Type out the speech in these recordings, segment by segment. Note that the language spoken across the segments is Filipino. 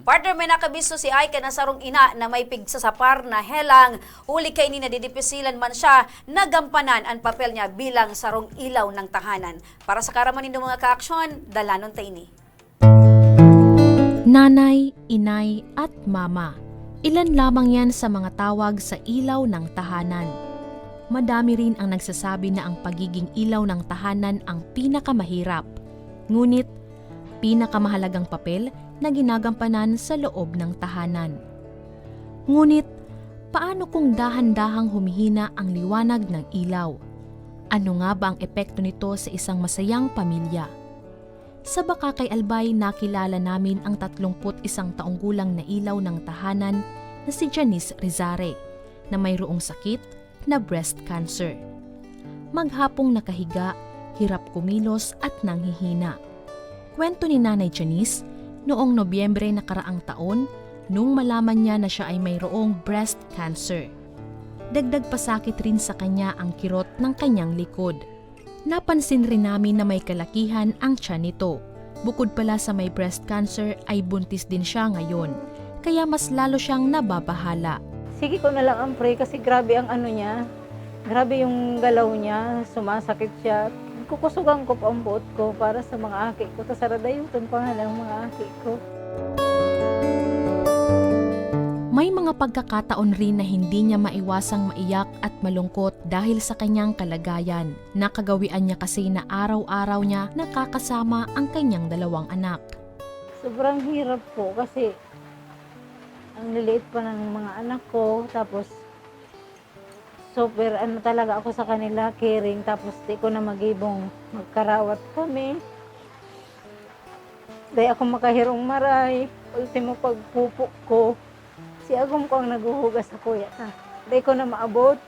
Partner, may nakabisto si Ay kanasarong ina na may pigsasapar na helang. Uli kay ni nadidipisilan man siya, nagampanan ang papel niya bilang sarong ilaw ng tahanan. Para sa karaman nindo mga kaaksyon, dalanon tayo ni. Nanay, inay at mama. Ilan lamang yan sa mga tawag sa ilaw ng tahanan. Madami rin ang nagsasabi na ang pagiging ilaw ng tahanan ang pinakamahirap. Ngunit, pinakamahalagang papel na ginagampanan sa loob ng tahanan. Ngunit, paano kung dahan-dahang humihina ang liwanag ng ilaw? Ano nga ba ang epekto nito sa isang masayang pamilya? Sa Bakakay Albay, nakilala namin ang 31 taong gulang na ilaw ng tahanan na si Janice Rizare na mayroong sakit na breast cancer. Maghapong nakahiga, hirap kumilos at nanghihina. Kwento ni Nanay Janice, noong Nobyembre nakaraang taon, nung malaman niya na siya ay mayroong breast cancer. Dagdag pasakit rin sa kanya ang kirot ng kanyang likod. Napansin rin namin na may kalakihan ang tiyan nito. Bukod pala sa may breast cancer ay buntis din siya ngayon, kaya mas lalo siyang nababahala. Sige ko na lang ang pray kasi grabe ang ano niya. Grabe yung galaw niya, sumasakit siya. Kukusugan ko pa ang buot ko para sa mga aki ko. Tapos saradayutan pa nga ng mga aki ko. May mga pagkakataon rin na hindi niya maiwasang maiyak at malungkot dahil sa kanyang kalagayan. Nakagawian niya kasi na araw-araw niya nakakasama ang kanyang 2 anak. Sobrang hirap po kasi ang liliit pa ng mga anak ko. Tapos super ano talaga ako sa kanila, caring. Tapos di ko na magibong magkarawat kami. Dahil ako makahirong maray. Ultimo pagpupok ko. Si Agum ko ang naguhugas sa kuya ta. Dahil ko na maabot.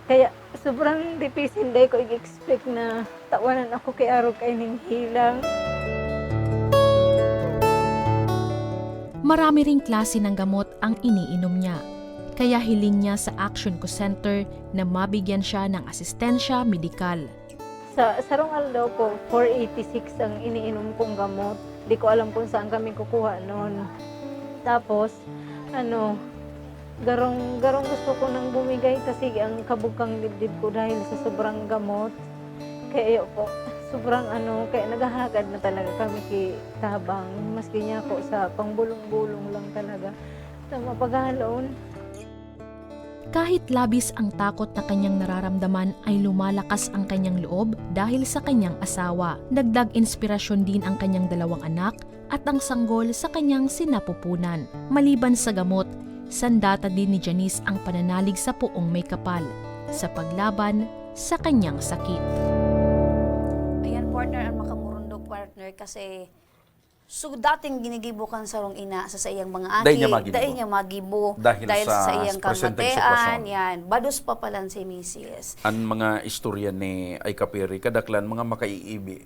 Kaya sobrang difícil dahil ko i-expect na tawanan ako kay Araw kay ning hilang. Marami ring klase ng gamot ang iniinom niya. Kaya hiling niya sa Action Co Center na mabigyan siya ng asistensya medikal. Sa Sarong daw po, 486 ang iniinom kong gamot. Di ko alam kung saan kami kukuha noon. Tapos, garong gusto ko nang bumigay kasi ang kabukang dibdib ko dahil sa sobrang gamot. Kaya po, sobrang kaya naghahagad na talaga kami kay Tabang. Maski niya ako sa pangbulong-bulong lang talaga sa mapaghalon. Kahit labis ang takot na kanyang nararamdaman ay lumalakas ang kanyang loob dahil sa kanyang asawa. Dagdag inspirasyon din ang kanyang 2 anak at ang sanggol sa kanyang sinapupunan. Maliban sa gamot, sandata din ni Janice ang pananalig sa Poong May Kapal sa paglaban sa kanyang sakit. Ayan, partner, ang makamurundog partner kasi dating ginigibukan sa rong ina sa iyang mga aki, dahil niya magibo, dahil sa iyang kamatean, yan, bados pa palan si Mrs. Ang mga istorya ni Ay Kapiri, kadaklan mga makaiibi.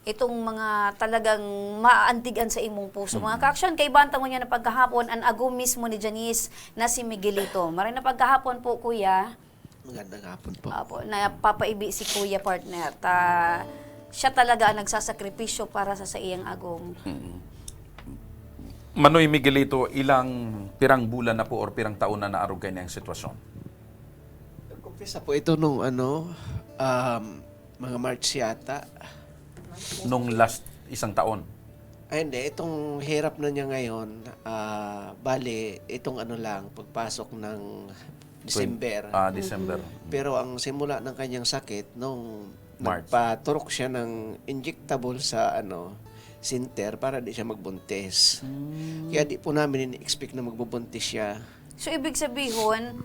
Itong mga talagang maantigan sa imong puso. Mga kaaksyon, kay bantang mo niya na pagkahapon, ang agum mismo ni Janice na si Miguelito. Maray na pagkahapon po, kuya. Magandang hapon po. Apo, na papaibi si kuya partner. Siya talaga ang nagsasakripisyo para sa iyang agong. Manoy Miguelito, ilang pirang bulan na po or pirang taon na naarog kayo na yung sitwasyon? Kumpisa po ito nung mga March yata. Nung last isang taon? Ay hindi, itong hirap na niya ngayon, bali, itong lang, pagpasok ng December. December. Pero ang simula ng kanyang sakit, nung March. nagpaturok siya ng injectable sa center para di siya magbuntis. Kaya di po namin in-expect na magbubuntis siya. So, ibig sabihin,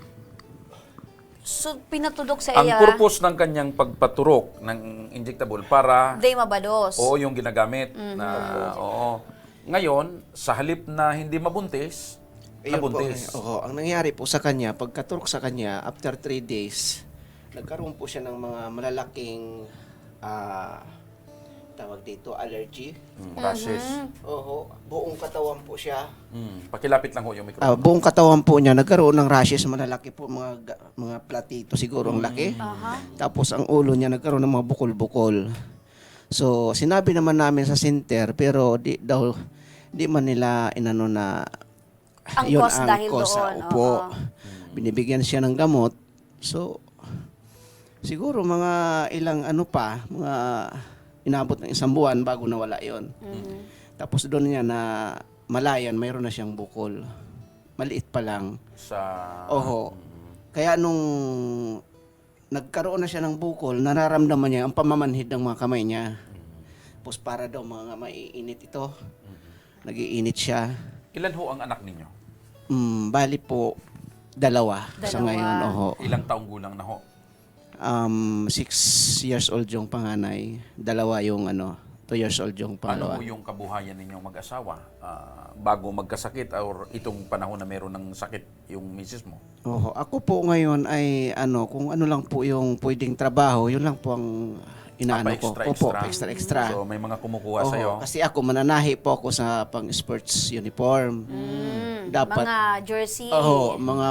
pinatudok sa Ang iya, purpose ng kanyang pagpaturok ng injectable para day mabados. oo yung ginagamit na oo. Ngayon, sa halip na hindi mabuntis, nabuntis. Oo, ang nangyari po sa kanya, pagkaturok sa kanya, after 3 days, nagkaroon po siya ng mga malalaking tawag dito, allergy. Rashes. Oo, buong katawan po siya. Pakilapit lang ho yung microphone. Buong katawan po niya, nagkaroon ng rashes, malalaki po, mga platito siguro ang laki. Tapos ang ulo niya nagkaroon ng mga bukol-bukol. So, sinabi naman namin sa center, pero Di man nila inano na Ang yun cause dahil cause, doon, Opo. oo. Binibigyan siya ng gamot. So, siguro mga ilang mga inabot ng isang buwan bago nawala yon. Tapos doon niya na malayan, mayroon na siyang bukol. Maliit pa lang. Sa... Oho. Kaya nung nagkaroon na siya ng bukol, nararamdaman niya ang pamamanhid ng mga kamay niya. Tapos para daw mga maiinit ito. Nag-iinit siya. Ilan ho ang anak ninyo? Bali po, dalawa. Sa ngayon. Oho. Ilang taong gulang na ho? 6 years old yung panganay. Dalawa yung 2 years old yung Ano pangalawa. ho yung kabuhayan ninyong mag-asawa bago magkasakit or itong panahon na meron ng sakit yung misis mo? Oho. Ako po ngayon ay kung ano lang po yung pwedeng trabaho, yun lang po ang inaano ko. Opo, extra. So may mga kumukuha Oho, sa'yo. kasi ako mananahi po ako sa pang-sports uniform. Dapat Mga jersey. mga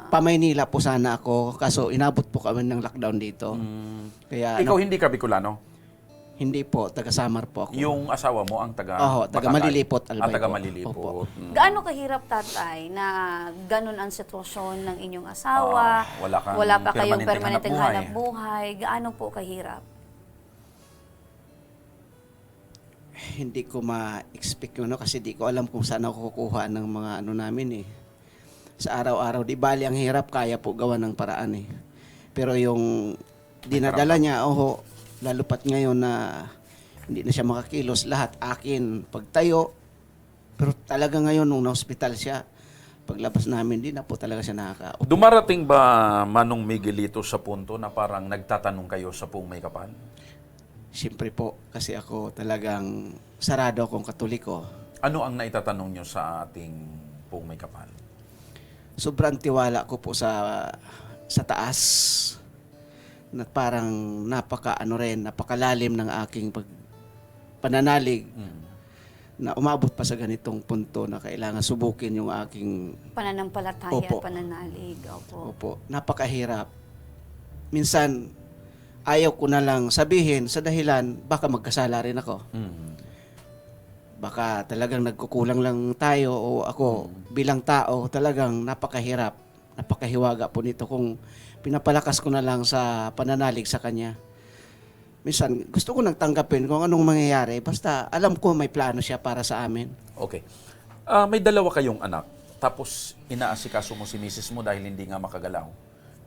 pa-Maynila po sana ako kaso inabot po kami ng lockdown dito. Kaya Ikaw hindi ka Bicolano? hindi po, taga-Samar po ako. Yung asawa mo ang taga... Oho, taga Makakay. Malilipot, Albay taga po. Malilipot. Opo. Gaano kahirap, tatay, na ganun ang sitwasyon ng inyong asawa? Wala pa kayong permanenteng permanenteng hanap hanap buhay. Gaano po kahirap? Hindi ko ma-expect yun kasi di ko alam kung saan ako kukuha ng mga namin Sa araw-araw, di bali ang hirap, kaya po gawa ng paraan Pero yung dinadala niya, lalo pat ngayon na hindi na siya makakilos, lahat akin, pagtayo. Pero talaga ngayon, nung na-hospital siya, paglabas namin, di na po talaga siya nakaka. Dumarating ba, Manong Miguelito, sa punto na parang nagtatanong kayo sa Pung May Kapal? Siyempre po, kasi ako talagang sarado akong Katoliko. Ano ang naitatanong nyo sa ating Pung May Kapal? Sobrang tiwala ko po sa taas na parang napakalalim ng aking pananalig na umabot pa sa ganitong punto na kailangan subukin yung aking Pananampalataya Opo. at pananalig. Opo, napakahirap. Minsan, ayaw ko na lang sabihin sa dahilan, baka magkasala rin ako. Baka talagang nagkukulang lang tayo o ako bilang tao, talagang napakahirap, napakahiwaga po nito kung pinapalakas ko na lang sa pananalig sa Kanya. Minsan, gusto ko nang tanggapin kung anong mangyayari, basta alam ko may plano siya para sa amin. Okay. May dalawa kayong anak, tapos inaasikaso mo si misis mo dahil hindi nga makagalaw.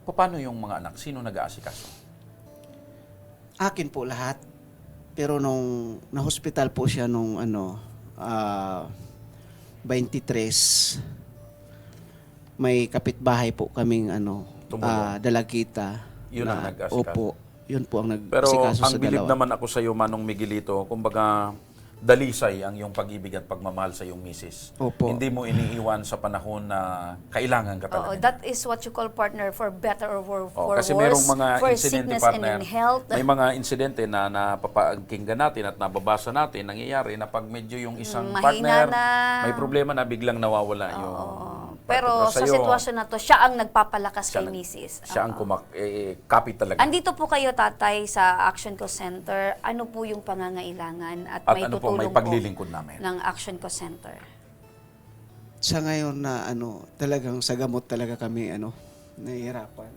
Paano yung mga anak? Sino nag-aasikaso? Akin po lahat. Pero nung na-hospital po siya nung 23, may kapitbahay po kaming Tumulong. dalagita. Yun ang nag-asikaso. Opo, yun po ang Pero nag-asikaso ang sa bilib dalawa. naman ako sa iyo, Manong Miguelito, kumbaga dalisay ang iyong pag-ibig at pagmamahal sa iyong misis. Opo. Hindi mo iniiwan sa panahon na kailangan ka talaga. That is what you call partner for better or for Kasi worse, merong mga for insidente, sickness partner. and in health. May mga insidente na napapakinggan natin at nababasa natin, nangyayari na pag medyo yung isang Mahina partner, na. may problema na biglang nawawala yung... Pero sa sa'yo, sitwasyon na to, siya ang nagpapalakas siya kay nag- misis. Siya ang kapit talaga. Andito po kayo, tatay, sa Action Co Center. Ano po yung pangangailangan at, At may ano po, may tutulong paglilingkod namin. ng Action Co Center? Sa ngayon na talagang sa gamot talaga kami nahihirapan.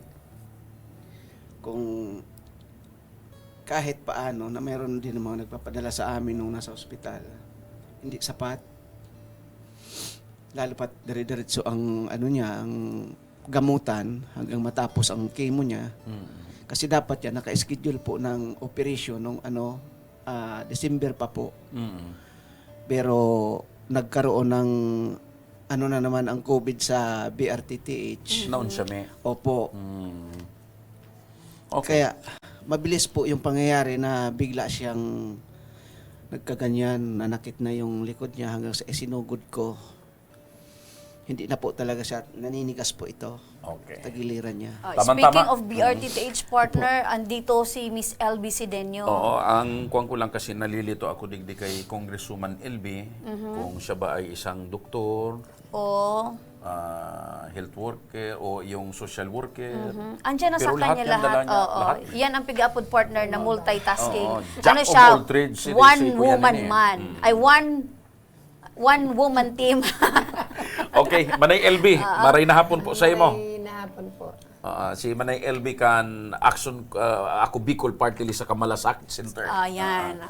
Kung kahit paano na meron din mga nagpapadala sa amin nung nasa ospital, hindi sapat. Lalo pat dire-diretso ang ang gamutan hanggang matapos ang chemo niya. Kasi dapat yan naka-schedule po ng operation nung December pa po. Pero nagkaroon ng na naman ang COVID sa BRTTH. Naon siya, may. Opo. Okay. Kaya mabilis po yung pangyayari na bigla siyang nagkaganyan, nanakit na yung likod niya hanggang sa isinugod ko. Hindi na po talaga siya, naninigas po ito. Okay. Tagiliran niya. Tama-tama. Speaking of BRTTH partner, andito si Miss LB Sidenio. Oo, ang kuwan ko lang kasi nalilito ako digdi kay Congresswoman LB kung siya ba ay isang doktor, O, health worker o yung social worker. andyan na sa Pero lahat kanya yan lahat. dala niya, Oo, lahat. yan ang pig-upod partner na multitasking. Oo, jack of siya? all trades, One sinisay ko yan woman eh. man. Ay, one one-woman team. Okay, Manay LB, maray na hapon po sa imo. May nahapon po. Si Manay LB kan action ako Bicol Party List sa Kamalasakit Center. Ayan.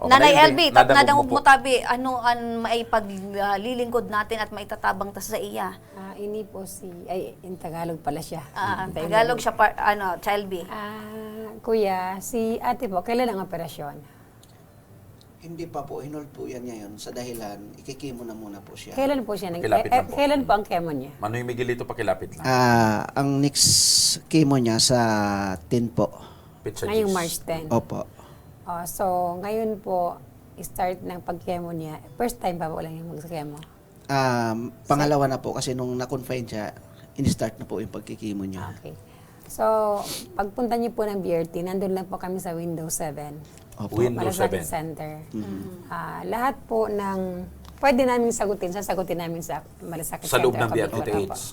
Manay Nanay LB, LB, nadangog mo mo tabi, ano ang maipaglilingkod natin at maitatabang ta sa iya? Ini po in Tagalog pala siya. Tagalog siya, Child B. Kuya, si ate po, kailan ang operasyon? Hindi pa po, hinold po yan ngayon sa dahilan, ikikimo na muna po siya. Kailan po siya Kilapit lang po. kailan po ang chemo niya? Manoy Miguelito pakilapit lang. Ang next chemo niya sa 10 po. Pizza Ngayong cheese. March 10. Opo. So, ngayon po, start ng pag-chemo niya. First time pa po lang yung mag-chemo. Pangalawa na po kasi nung na-confine siya, in-start na po yung pagkikimo niya. Okay. So, pagpunta niyo po ng BRT, nandun lang po kami sa Windows 7. Opo. Windows Malasakit 7. Center. Lahat po ng pwede namin sasagutin namin sa Malasakit Sa loob Center. ng BRT Opo. TH.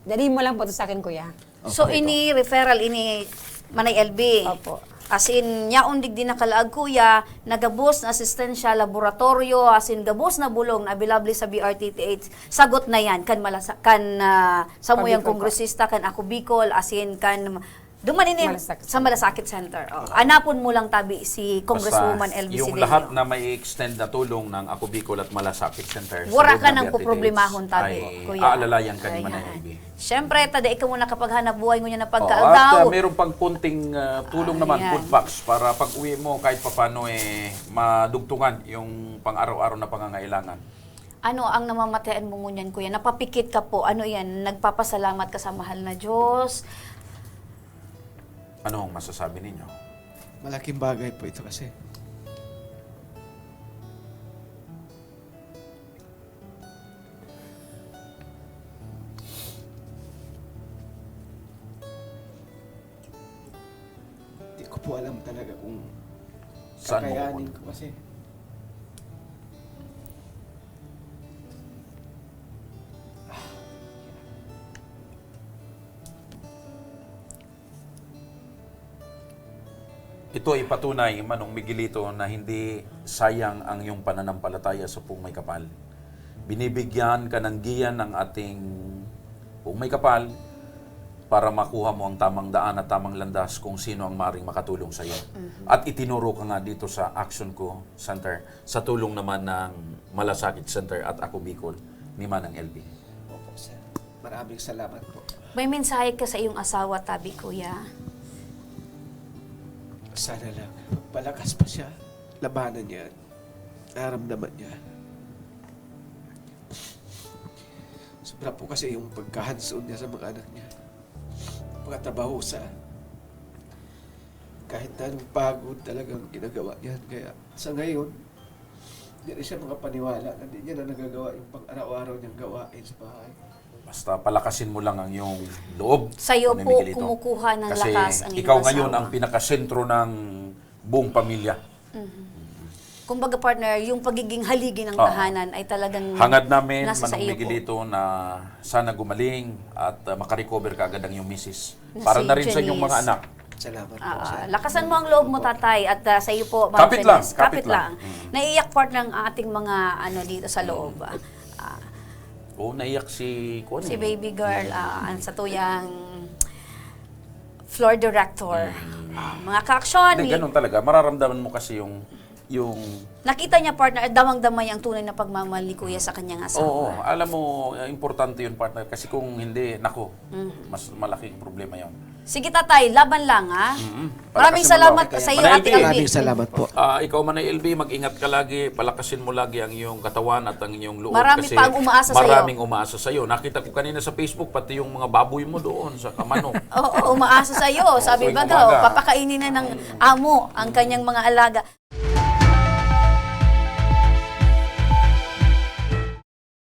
Dali mo lang po ito sa akin, kuya. So, ini referral, ini Manay LB. Opo. As in, yaon digdi na kalaag kuya, nagabos na asistensya, laboratorio, as in, gabos na bulong na available sa BRTTH. Sagot na yan, sa muyang Pabicol kongresista, kan ako Bicol, as in, dumanin Malasakit sa Malasakit Center. Anapon mo lang tabi si Congresswoman Basta, LB yung Sidenio. lahat na may extend na tulong ng Ako Bicol at Malasakit Center. Wala sa loob ka ng nang BRT poproblemahon TH tabi, ay kuya. aalalayan ka ni Ayan. Manay LB. Siyempre, tada ikaw muna kapag hanap buhay mo niya na At pagkaagaw. meron pang kunting tulong naman, Ayan. food box, para pag uwi mo kahit papano madugtungan yung pang-araw-araw na pangangailangan. Ano ang namamatayan mo ngunyan, kuya? Napapikit ka po. Ano yan? Nagpapasalamat ka sa mahal na Diyos. Ano ang masasabi ninyo? Malaking bagay po ito kasi. Hindi ko po alam talaga kung Saan mo kakayanin pupunta? ko kasi. Ito ay patunay, Manong Miguelito, na hindi sayang ang iyong pananampalataya sa Pung May Kapal. Binibigyan ka ng giyan ng ating Pung May Kapal para makuha mo ang tamang daan at tamang landas kung sino ang maaaring makatulong sa iyo. At itinuro ka nga dito sa Action Ko Center sa tulong naman ng Malasakit Center at Ako Bicol ni Manang LB. Opo, sir. Maraming salamat po. May mensahe ka sa iyong asawa, tabi, kuya. Sana lang, palakas pa siya. Labanan niya. Naramdaman niya. Sobra po kasi yung pagkahansoon niya sa mga anak niya. Pagkatrabaho sa kahit anong pagod talagang ginagawa niya. Kaya sa ngayon, hindi na siya makapaniwala na hindi niya na nagagawa yung pang-araw-araw niyang gawain sa bahay. Basta palakasin mo lang ang iyong loob. Sa'yo Manong po Miguelito. kumukuha ng Kasi lakas ang iyong ikaw ngayon asawa. ang pinakasentro ng buong pamilya. Kumbaga, partner, yung pagiging haligi ng tahanan ay talagang Hangad namin, nasa sa Manong iyo po. Miguelito, na sana gumaling at makarecover ka agad ang iyong misis. Para Si na rin sa inyong Janice. mga anak. Salamat po, sir. Lakasan mo ang loob mo, tatay, at sa iyo po, Ma'am Kapit lang, Janice. kapit lang. Naiiyak partner ng ating mga dito sa loob. Oo, naiyak si... Si baby girl, ang sa tuyang floor director. Mga ka-aksyon, Hindi, ganun talaga. Mararamdaman mo kasi yung nakita niya partner, damang-damay ang tunay na pagmamahal ni kuya sa kanyang asawa. Oo, alam mo, importante yun, partner. Kasi kung hindi, nako, mas malaking problema yun. Sige tatay, laban lang ha. Palakasin Maraming mo salamat lang. sa iyo, Manay Ate LB. Maraming LB. salamat po. Ikaw, Manay LB, mag-ingat ka lagi, palakasin mo lagi ang iyong katawan at ang iyong loob. Marami kasi pa ang umaasa sa iyo. Maraming umaasa sa iyo. Nakita ko kanina sa Facebook, pati yung mga baboy mo doon sa Kamano. Oo, umaasa sa iyo. Sabi tuwing ba daw, umaga. papakainin na ng amo ang kanyang mga alaga.